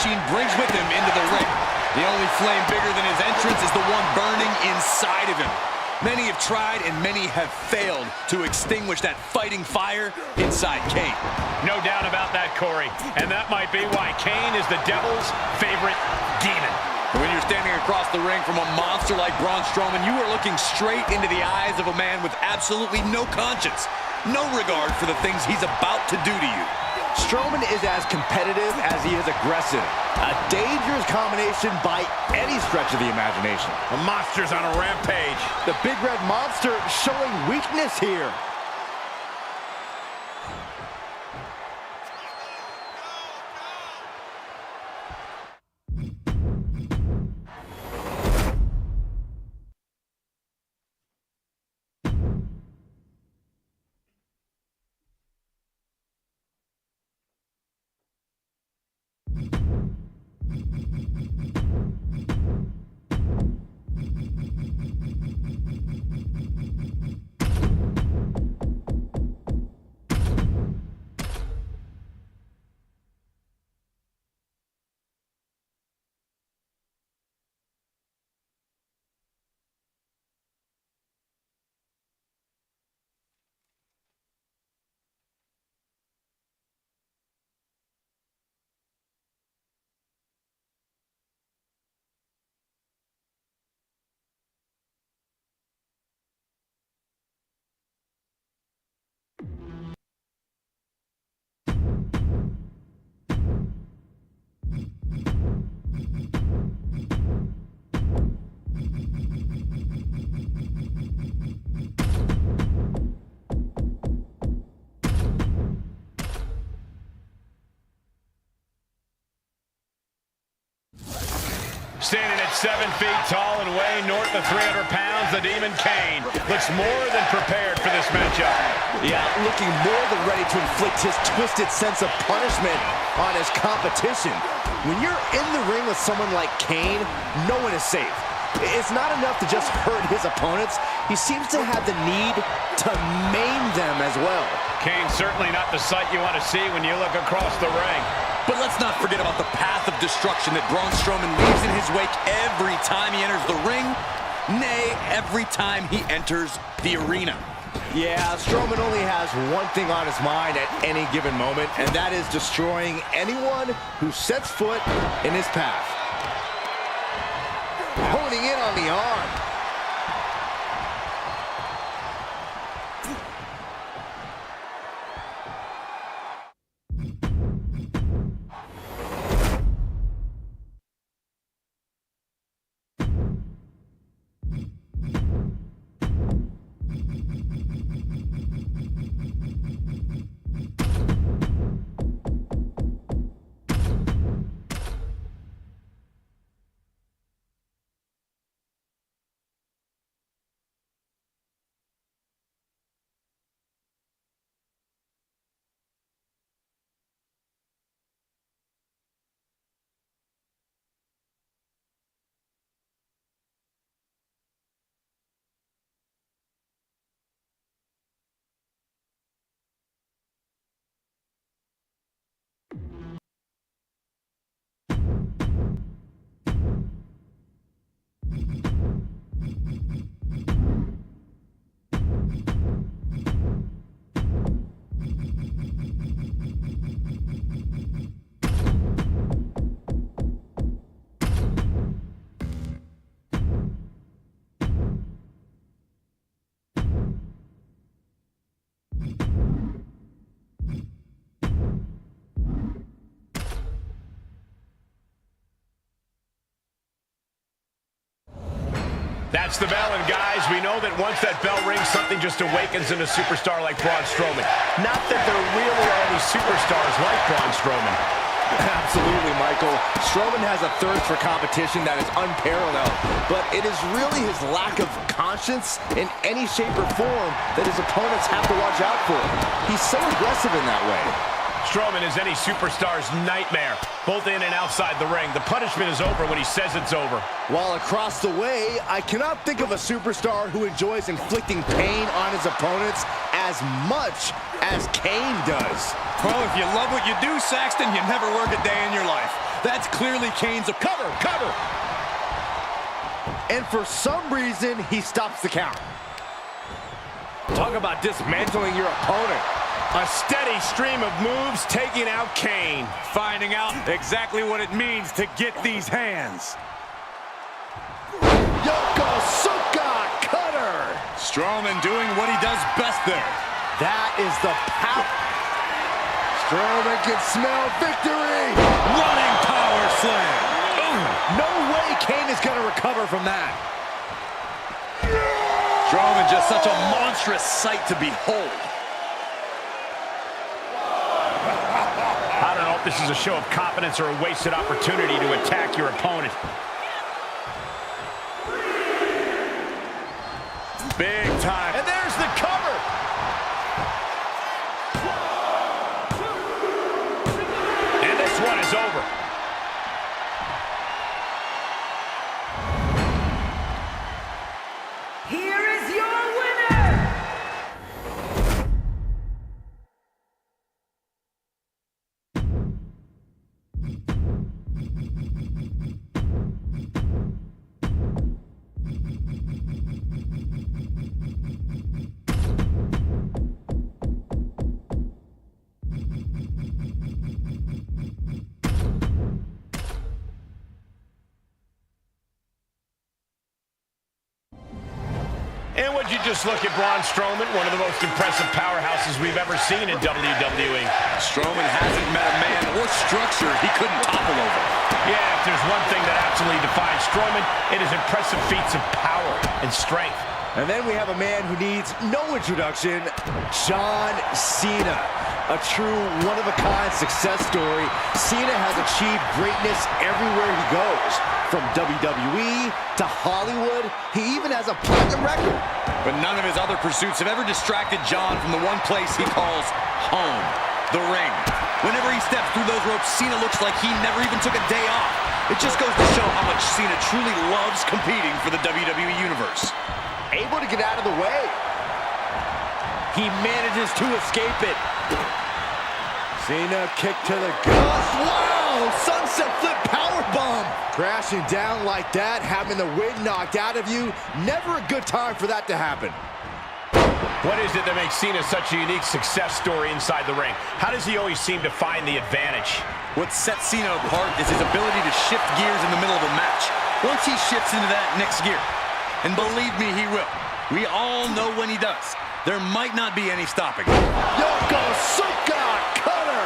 machine brings with him into the ring. The only flame bigger than his entrance is the one burning inside of him. Many have tried and many have failed to extinguish that fighting fire inside Kane. No doubt about that, Corey. And that might be why Kane is the devil's favorite demon. When you're standing across the ring from a monster like Braun Strowman, you are looking straight into the eyes of a man with absolutely no conscience, no regard for the things he's about to do to you. Strowman is as competitive as he is aggressive. A dangerous combination by any stretch of the imagination. The monster's on a rampage. The big red monster showing weakness here. Standing at 7 feet tall and weighing north of 300 pounds, the Demon Kane looks more than prepared for this matchup. Yeah, looking more than ready to inflict his twisted sense of punishment on his competition. When you're in the ring with someone like Kane, no one is safe. It's not enough to just hurt his opponents. He seems to have the need to maim them as well. Kane's certainly not the sight you want to see when you look across the ring. But let's not forget about the path of destruction that Braun Strowman leaves in his wake every time he enters the ring, nay, every time he enters the arena. Yeah, Strowman only has one thing on his mind at any given moment, and that is destroying anyone who sets foot in his path. Honing in on the arm. That's the bell, and guys, we know that once that bell rings, something just awakens in a superstar like Braun Strowman. Not that there really are any superstars like Braun Strowman. Absolutely, Michael. Strowman has a thirst for competition that is unparalleled, but it is really his lack of conscience in any shape or form that his opponents have to watch out for. He's so aggressive in that way. Strowman is any superstar's nightmare, both in and outside the ring. The punishment is over when he says it's over. While across the way, I cannot think of a superstar who enjoys inflicting pain on his opponents as much as Kane does. Well, if you love what you do, Saxton, you never work a day in your life. That's clearly Kane's cover. And for some reason, he stops the count. Talk about dismantling your opponent. A steady stream of moves taking out Kane. Finding out exactly what it means to get these hands. Yokosuka cutter. Strowman doing what he does best there. That is the power. Strowman can smell victory. Running power slam. Ooh, no way Kane is going to recover from that. Strowman just such a monstrous sight to behold. I don't know if this is a show of confidence or a wasted opportunity to attack your opponent. Big time. And there's the cover. And this one is over. Here is your winner! And would you just look at Braun Strowman, one of the most impressive powerhouses we've ever seen in WWE. Strowman hasn't met a man or structure he couldn't topple over. Yeah, if there's one thing that absolutely defines Strowman, it is impressive feats of power and strength. And then we have a man who needs no introduction, John Cena. A true one-of-a-kind success story. Cena has achieved greatness everywhere he goes. From WWE to Hollywood, he even has a platinum record. But none of his other pursuits have ever distracted John from the one place he calls home, the ring. Whenever he steps through those ropes, Cena looks like he never even took a day off. It just goes to show how much Cena truly loves competing for the WWE Universe. Able to get out of the way. He manages to escape it. Cena kick to the gut. Wow! Sunset flip powerbomb. Crashing down like that, having the wind knocked out of you. Never a good time for that to happen. What is it that makes Cena such a unique success story inside the ring? How does he always seem to find the advantage? What sets Cena apart is his ability to shift gears in the middle of a match. Once he shifts into that next gear, and believe me, he will. We all know when he does. There might not be any stopping. Yokosuka cutter.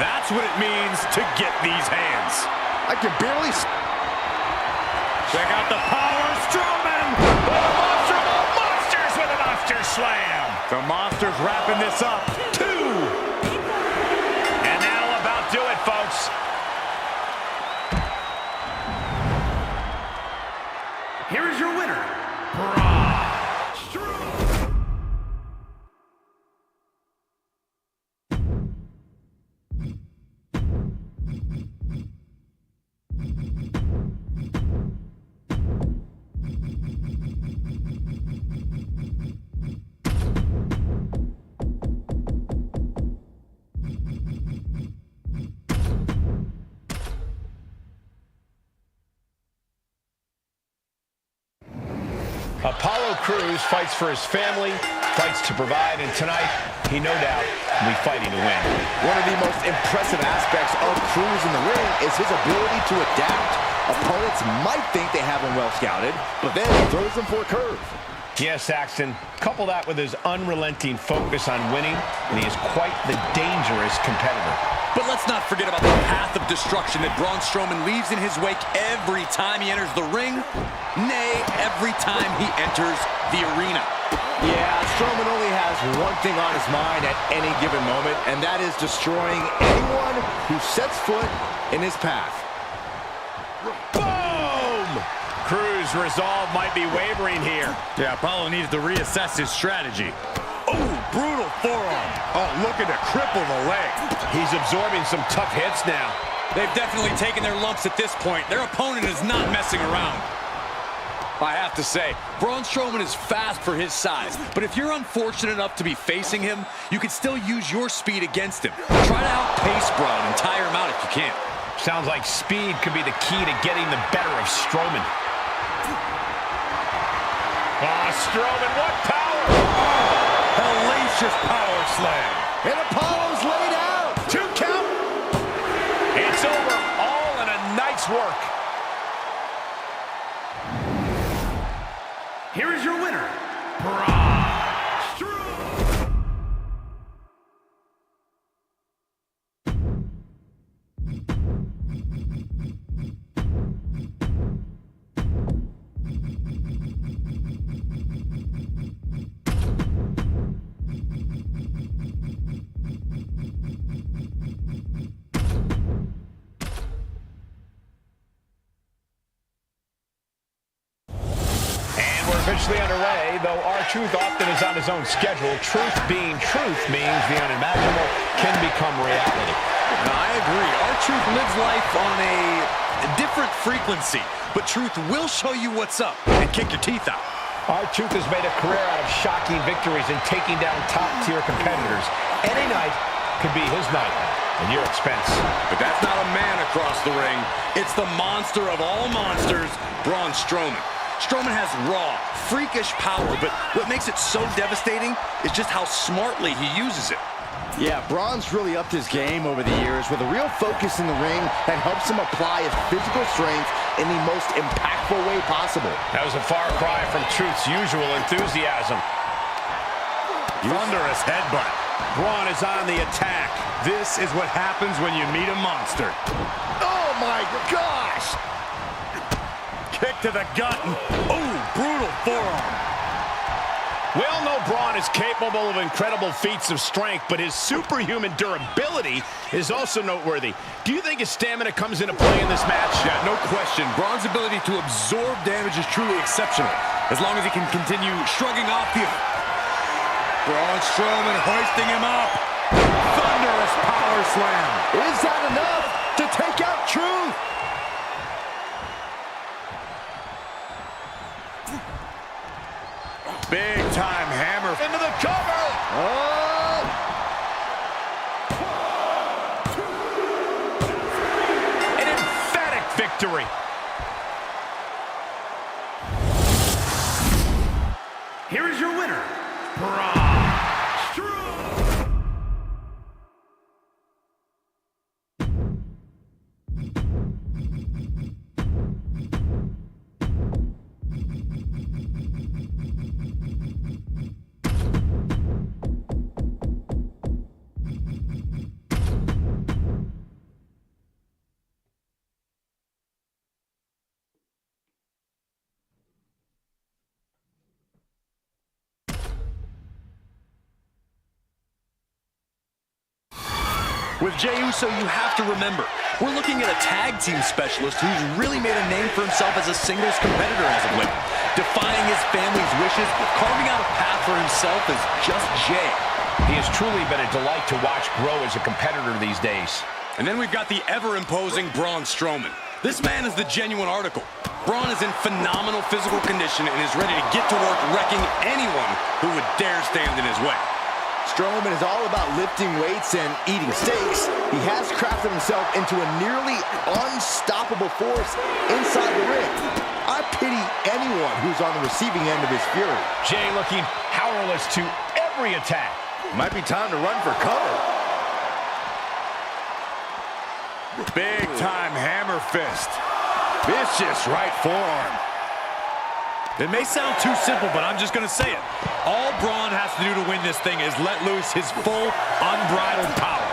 That's what it means to get these hands. I can barely... Check out the power, Strowman! The monster of all monsters with a monster slam! The Monster's wrapping this up. 2! And that'll about do it, folks. Here is your winner, Braun Strowman. Apollo Crews fights for his family, fights to provide, and tonight, he no doubt will be fighting to win. One of the most impressive aspects of Crews in the ring is his ability to adapt. Opponents might think they have him well scouted, but then he throws them for a curve. Yes, Saxton, couple that with his unrelenting focus on winning, and he is quite the dangerous competitor. But let's not forget about the path of destruction that Braun Strowman leaves in his wake every time he enters the ring. Nay, every time he enters the arena. Yeah, Strowman only has one thing on his mind at any given moment, and that is destroying anyone who sets foot in his path. Boom! Crews' resolve might be wavering here. Yeah, Apollo needs to reassess his strategy. Oh, brutal forearm. Oh, looking to cripple the leg. He's absorbing some tough hits now. They've definitely taken their lumps at this point. Their opponent is not messing around. I have to say, Braun Strowman is fast for his size, but if you're unfortunate enough to be facing him, you can still use your speed against him. Try to outpace Braun and tire him out if you can. Sounds like speed could be the key to getting the better of Strowman. Oh, Strowman, what power! Hellacious power slam. And Apollo's laid out. 2 count. It's over. All in a night's work. Here is your winner, Bron Strowman. Officially underway, though R-Truth often is on his own schedule. Truth being truth means the unimaginable can become reality. Now, I agree. R-Truth lives life on a different frequency, but Truth will show you what's up and kick your teeth out. R-Truth has made a career out of shocking victories and taking down top-tier competitors. Any night could be his night at your expense. But that's not a man across the ring. It's the monster of all monsters, Braun Strowman. Strowman has raw, freakish power, but what makes it so devastating is just how smartly he uses it. Yeah, Braun's really upped his game over the years with a real focus in the ring that helps him apply his physical strength in the most impactful way possible. That was a far cry from Truth's usual enthusiasm. Thunderous headbutt. Braun is on the attack. This is what happens when you meet a monster. Oh my gosh! Kick to the gut. Oh, brutal forearm. We all know Braun is capable of incredible feats of strength, but his superhuman durability is also noteworthy. Do you think his stamina comes into play in this match? Yeah, no question. Braun's ability to absorb damage is truly exceptional, as long as he can continue shrugging off the... Braun Strowman hoisting him up. Thunderous power slam. Is that enough to take out Truth? Big time hammer into the cover. Oh! An emphatic victory. Here is your winner, Bron Strowman. With Jey Uso, you have to remember, we're looking at a tag team specialist who's really made a name for himself as a singles competitor as of late. Defying his family's wishes, carving out a path for himself as just Jey. He has truly been a delight to watch grow as a competitor these days. And then we've got the ever-imposing Braun Strowman. This man is the genuine article. Braun is in phenomenal physical condition and is ready to get to work wrecking anyone who would dare stand in his way. Strowman is all about lifting weights and eating steaks. He has crafted himself into a nearly unstoppable force inside the ring. I pity anyone who's on the receiving end of his fury. Jey looking powerless to every attack. Might be time to run for cover. Big time hammer fist. Vicious right forearm. It may sound too simple, but I'm just going to say it. All Braun has to do to win this thing is let loose his full, unbridled power.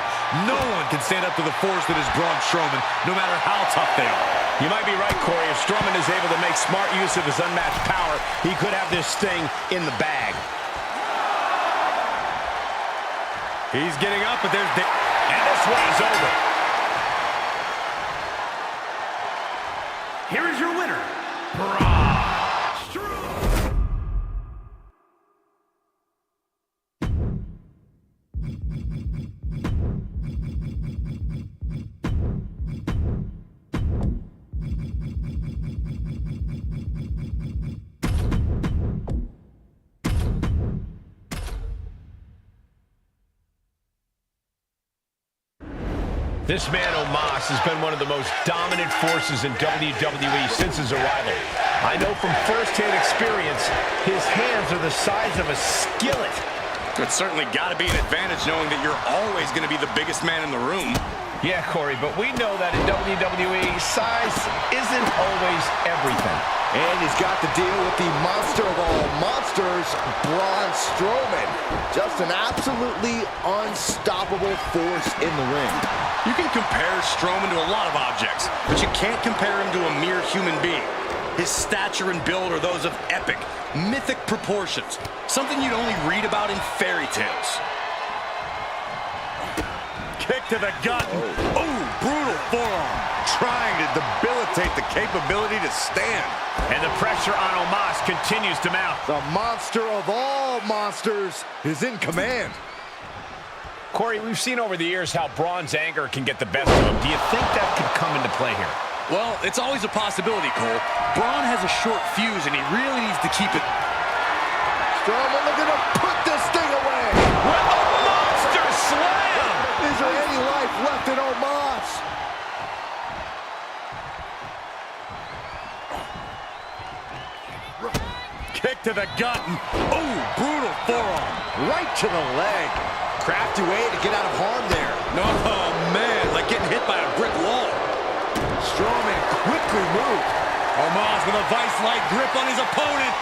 No one can stand up to the force that is Braun Strowman, no matter how tough they are. You might be right, Corey. If Strowman is able to make smart use of his unmatched power, he could have this thing in the bag. He's getting up, but there's... And this one is over. Here is your winner, Bron Strowman. This man, Omos, has been one of the most dominant forces in WWE since his arrival. I know from first-hand experience, his hands are the size of a skillet. It's certainly got to be an advantage knowing that you're always going to be the biggest man in the room. Yeah, Corey, but we know that in WWE, size isn't always everything. And he's got to deal with the monster of all monsters, Braun Strowman. Just an absolutely unstoppable force in the ring. You can compare Strowman to a lot of objects, but you can't compare him to a mere human being. His stature and build are those of epic, mythic proportions, something you'd only read about in fairy tales. Kick to the gut. Oh, brutal forearm. Trying to debilitate the capability to stand. And the pressure on Omos continues to mount. The monster of all monsters is in command. Corey, we've seen over the years how Braun's anger can get the best of him. Do you think that could come into play here? Well, it's always a possibility, Cole. Braun has a short fuse, and he really needs to keep it. Strowman looking to put this thing away. With a monster slam! Is there any life left in Omos? Kick to the gut. Oh, brutal forearm. Right to the leg. Crafty way to get out of harm there. Oh, man, like getting hit by a brick wall. Strowman quickly moved. Omos with a vice-like grip on his opponent.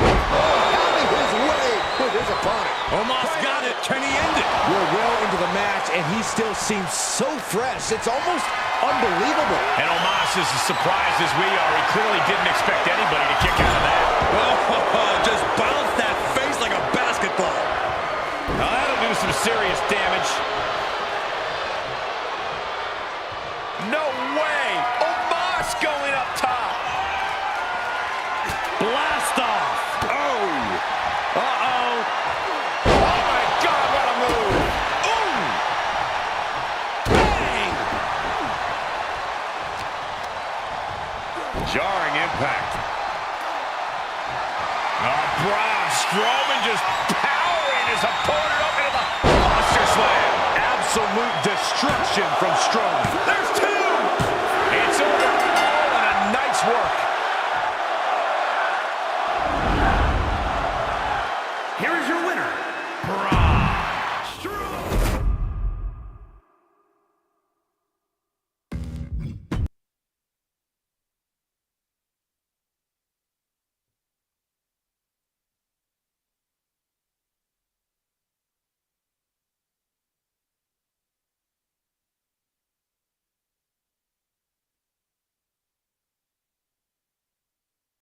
Having his way with his opponent. Omos got it. Can he end it? We're well into the match, and he still seems so fresh. It's almost unbelievable. And Omos is as surprised as we are. He clearly didn't expect anybody to kick out of that. Oh, just bounced that face like a basketball. Now that'll do some serious damage. No way! Omos going up top. Blast off. Oh. Uh-oh. Oh my God, what a move! Ooh. Bang. Jarring impact. Braun Strowman just powering his opponent up into the monster slam. Absolute destruction from Strowman. There's two! It's over. Oh, and a nice work.